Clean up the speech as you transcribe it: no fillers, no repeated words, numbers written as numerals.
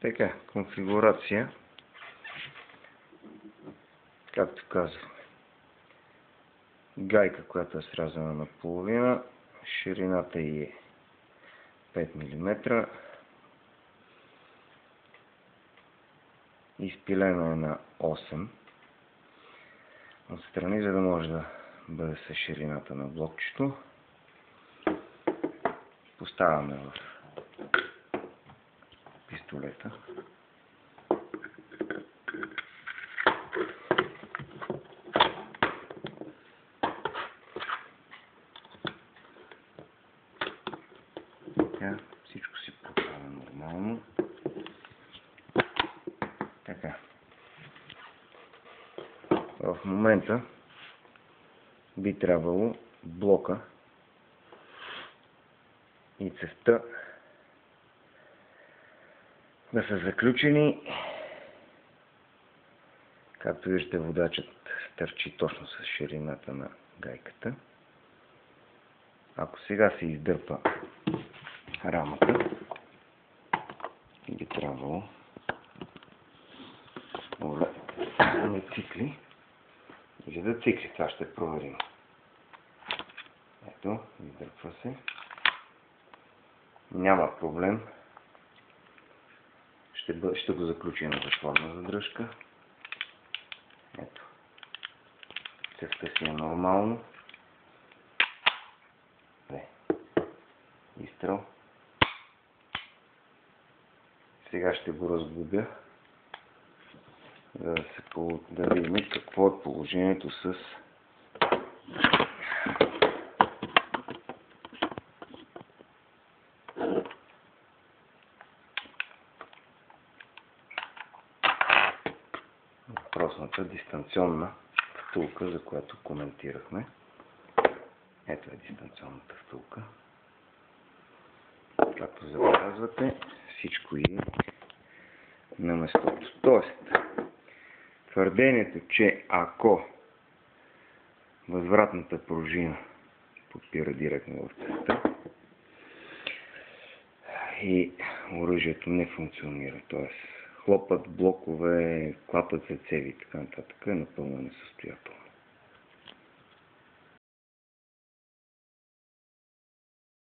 Така, конфигурация. Както казах, гайка, която е срязана на половина, ширината ѝ е 5 мм, изпилена е на 8 отстрани, за да може да бъде със ширината на блокчето. Поставяме в пистолета. Така, всичко си поставя нормално. Така. В момента би трябвало блока и цевта да са заключени. Както виждате, водачът стърчи точно с ширината на гайката. Ако сега се издърпа рамата, би трябвало да цикли. Или да цикли, това ще проверим. Ето, издърпва се. Няма проблем. Ще го заключим на затворна задръжка. Ето. Цевта си е нормално. Изстрел. Сега ще го разглобя, да видим какво е положението с въпросната дистанционна втулка, за която коментирахме. Ето е дистанционната втулка. Както забелязвате, всичко е на местото. Тоест, твърдението, че ако възвратната пружина подпира директно в цевта и оръжието не функционира, т.е. хлопат блокове, клапат се цеви и така нататък, е напълно несъстоятелно.